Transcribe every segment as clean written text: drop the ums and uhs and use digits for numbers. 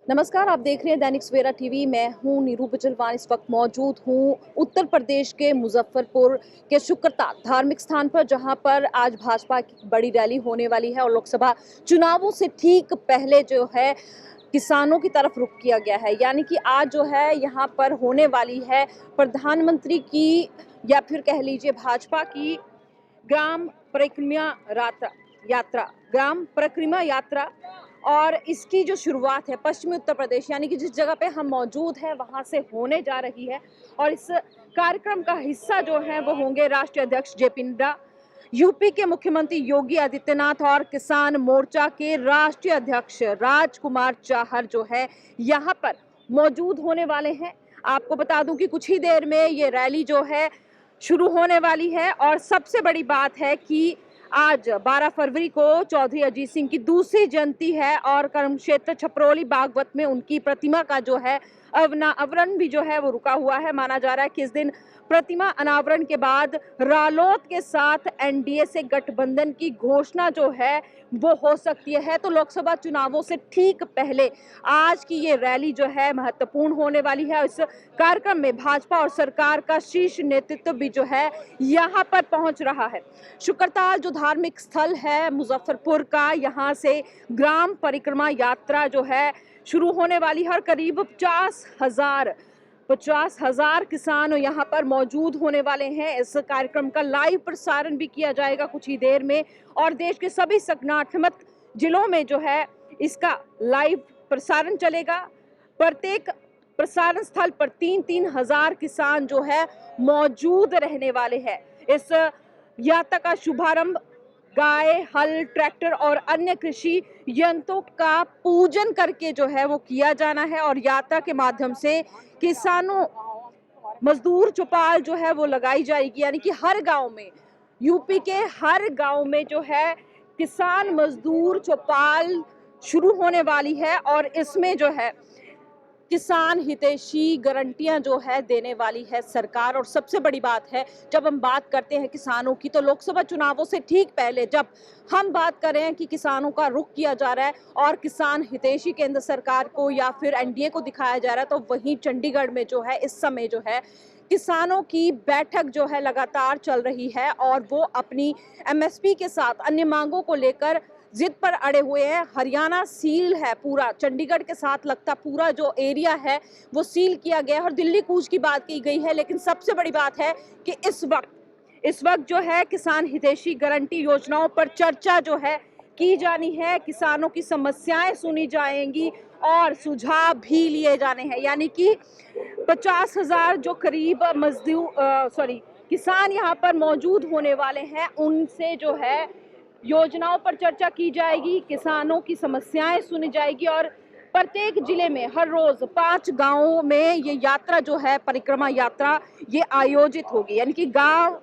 नमस्कार, आप देख रहे हैं दैनिक सवेरा टीवी। मैं हूं नीरू बिजलवान। इस वक्त मौजूद हूं उत्तर प्रदेश के मुजफ्फरपुर के शुक्रताल धार्मिक स्थान पर, जहां पर आज भाजपा की बड़ी रैली होने वाली है और लोकसभा चुनावों से ठीक पहले जो है किसानों की तरफ रुख किया गया है। यानी कि आज जो है यहाँ पर होने वाली है प्रधानमंत्री की, या फिर कह लीजिए भाजपा की ग्राम परिक्रमा यात्रा ग्राम परिक्रमा यात्रा। और इसकी जो शुरुआत है पश्चिमी उत्तर प्रदेश, यानी कि जिस जगह पे हम मौजूद हैं वहां से होने जा रही है। और इस कार्यक्रम का हिस्सा जो है वो होंगे राष्ट्रीय अध्यक्ष जेपी नड्डा, यूपी के मुख्यमंत्री योगी आदित्यनाथ और किसान मोर्चा के राष्ट्रीय अध्यक्ष राजकुमार चाहर जो है यहाँ पर मौजूद होने वाले हैं। आपको बता दूं कि कुछ ही देर में ये रैली जो है शुरू होने वाली है। और सबसे बड़ी बात है कि आज 12 फरवरी को चौधरी अजीत सिंह की दूसरी जयंती है और कर्म क्षेत्र छपरोली बागवत में उनकी प्रतिमा का जो है अनावरण भी जो है वो रुका हुआ है। माना जा रहा है कि इस दिन प्रतिमा अनावरण के बाद रालोद के साथ एनडीए से गठबंधन की घोषणा जो है वो हो सकती है। तो लोकसभा चुनावों से ठीक पहले आज की ये रैली जो है महत्वपूर्ण होने वाली है। इस कार्यक्रम में भाजपा और सरकार का शीर्ष नेतृत्व भी जो है यहाँ पर पहुंच रहा है। शुक्रताल जो धार्मिक स्थल है मुजफ्फरपुर का, यहाँ से ग्राम परिक्रमा यात्रा जो है शुरू होने वाली है और करीब 50,000 किसान यहाँ पर मौजूद होने वाले हैं। इस कार्यक्रम का लाइव प्रसारण भी किया जाएगा कुछ ही देर में और देश के सभी संगठित जिलों में जो है इसका लाइव प्रसारण चलेगा। प्रत्येक प्रसारण स्थल पर 3-3 हजार किसान जो है मौजूद रहने वाले हैं। इस यात्रा का शुभारंभ गाय, हल, ट्रैक्टर और अन्य कृषि यंत्रों का पूजन करके जो है वो किया जाना है और यात्रा के माध्यम से किसानों मजदूर चौपाल जो है वो लगाई जाएगी। यानी कि हर गांव में, यूपी के हर गांव में जो है किसान मजदूर चौपाल शुरू होने वाली है और इसमें जो है किसान हितैषी गारंटियां जो है देने वाली है सरकार। और सबसे बड़ी बात है, जब हम बात करते हैं किसानों की, तो लोकसभा चुनावों से ठीक पहले जब हम बात कर रहे हैं कि किसानों का रुख किया जा रहा है और किसान हितैषी केंद्र सरकार को या फिर एनडीए को दिखाया जा रहा है, तो वहीं चंडीगढ़ में जो है इस समय जो है किसानों की बैठक जो है लगातार चल रही है और वो अपनी एमएसपी के साथ अन्य मांगों को लेकर जिद पर अड़े हुए हैं। हरियाणा सील है पूरा, चंडीगढ़ के साथ लगता पूरा जो एरिया है वो सील किया गया है और दिल्ली कूच की बात की गई है। लेकिन सबसे बड़ी बात है कि इस वक्त जो है किसान हितैषी गारंटी योजनाओं पर चर्चा जो है की जानी है, किसानों की समस्याएं सुनी जाएंगी और सुझाव भी लिए जाने हैं। यानी कि 50,000 जो करीब किसान यहाँ पर मौजूद होने वाले हैं, उनसे जो है योजनाओं पर चर्चा की जाएगी, किसानों की समस्याएं सुनी जाएगी और प्रत्येक जिले में हर रोज 5 गांवों में ये यात्रा जो है परिक्रमा यात्रा ये आयोजित होगी। यानी कि गांव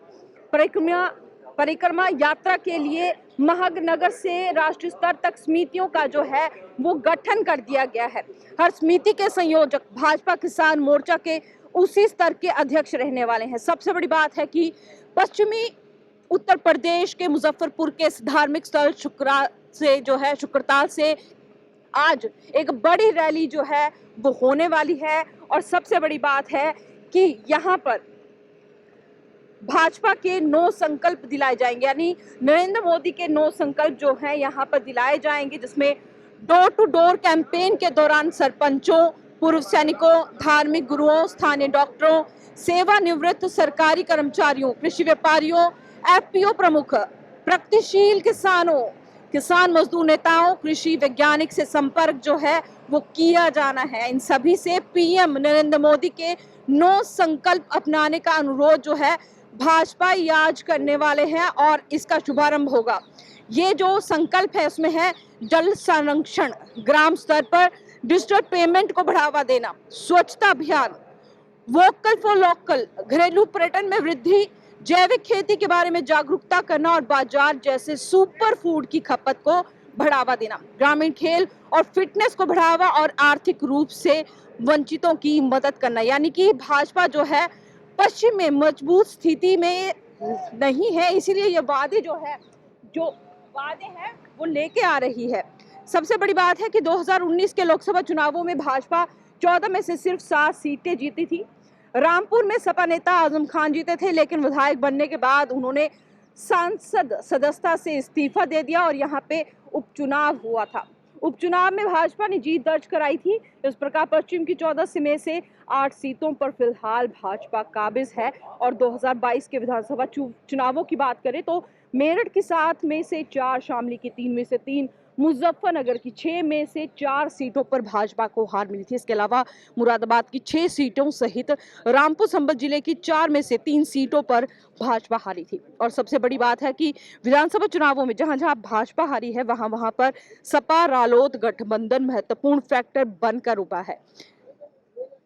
परिक्रमा यात्रा के लिए महगनगर से राष्ट्रीय स्तर तक समितियों का जो है वो गठन कर दिया गया है। हर समिति के संयोजक भाजपा किसान मोर्चा के उसी स्तर के अध्यक्ष रहने वाले हैं। सबसे बड़ी बात है कि पश्चिमी उत्तर प्रदेश के मुजफ्फरपुर के धार्मिक स्थल शुक्रताल से आज एक बड़ी रैली जो है वो होने वाली है। और सबसे बड़ी बात है कि यहाँ पर भाजपा के 9 संकल्प दिलाए जाएंगे, यानी नरेंद्र मोदी के 9 संकल्प जो हैं यहाँ पर दिलाए जाएंगे, जिसमें डोर टू डोर कैंपेन के दौरान सरपंचों, पूर्व सैनिकों, धार्मिक गुरुओं, स्थानीय डॉक्टरों, सेवानिवृत्त सरकारी कर्मचारियों, कृषि व्यापारियों, एफपीओ प्रमुख, प्रगतिशील किसानों, किसान मजदूर नेताओं, कृषि वैज्ञानिक से संपर्क जो है वो किया जाना है। इन सभी से पीएम नरेंद्र मोदी के 9 संकल्प अपनाने का अनुरोध जो है भाजपा आज करने वाले हैं और इसका शुभारंभ होगा। ये जो संकल्प है उसमें है जल संरक्षण, ग्राम स्तर पर डिजिटल पेमेंट को बढ़ावा देना, स्वच्छता अभियान, वोकल फॉर लोकल, घरेलू पर्यटन में वृद्धि, जैविक खेती के बारे में जागरूकता करना और बाजार जैसे सुपर फूड की खपत को बढ़ावा देना, ग्रामीण खेल और फिटनेस को बढ़ावा और आर्थिक रूप से वंचितों की मदद करना। यानी कि भाजपा जो है पश्चिम में मजबूत स्थिति में नहीं है, इसीलिए ये वादे हैं वो लेके आ रही है। सबसे बड़ी बात है कि 2019 के लोकसभा चुनावों में भाजपा 14 में से सिर्फ 7 सीटें जीती थी। रामपुर में सपा नेता आजम खान जीते थे, लेकिन विधायक बनने के बाद उन्होंने सांसद सदस्यता से इस्तीफा दे दिया और यहाँ पे उपचुनाव हुआ था। उपचुनाव में भाजपा ने जीत दर्ज कराई थी। इस प्रकार पश्चिम की 14 में से 8 सीटों पर फिलहाल भाजपा काबिज है। और 2022 के विधानसभा चुनावों की बात करें तो मेरठ की 7 में से 4, शामली की 3 में से 3, मुजफ्फरनगर की 6 में से 4 सीटों पर भाजपा को हार मिली थी। इसके अलावा मुरादाबाद की 6 सीटों सहित रामपुर संभल जिले की 4 में से 3 सीटों पर भाजपा हारी थी। और सबसे बड़ी बात है कि विधानसभा चुनावों में जहां जहां भाजपा हारी है वहां पर सपा रालोद गठबंधन महत्वपूर्ण फैक्टर बनकर उभरा है।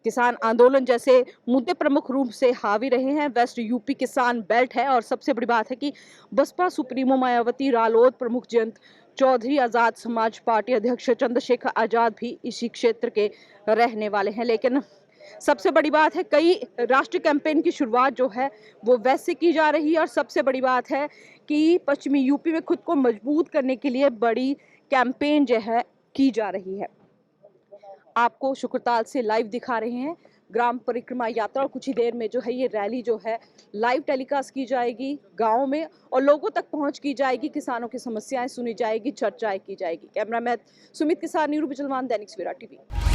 किसान आंदोलन जैसे मुद्दे प्रमुख रूप से हावी रहे हैं। वेस्ट यूपी किसान बेल्ट है और सबसे बड़ी बात है कि बसपा सुप्रीमो मायावती, रालोद प्रमुख जयंत चौधरी, आजाद समाज पार्टी अध्यक्ष चंद्रशेखर आजाद भी इसी क्षेत्र के रहने वाले हैं। लेकिन सबसे बड़ी बात है कई राष्ट्रीय कैंपेन की शुरुआत जो है वो वैसे की जा रही है। और सबसे बड़ी बात है कि पश्चिमी यूपी में खुद को मजबूत करने के लिए बड़ी कैंपेन जो है की जा रही है। आपको शुक्रताल से लाइव दिखा रहे हैं ग्राम परिक्रमा यात्रा। और कुछ ही देर में जो है ये रैली जो है लाइव टेलीकास्ट की जाएगी गांव में और लोगों तक पहुंच की जाएगी। किसानों की समस्याएं सुनी जाएगी, चर्चाएं की जाएगी। कैमरामैन सुमित के साथ नीरू बिजलवान, दैनिक सवेरा टीवी।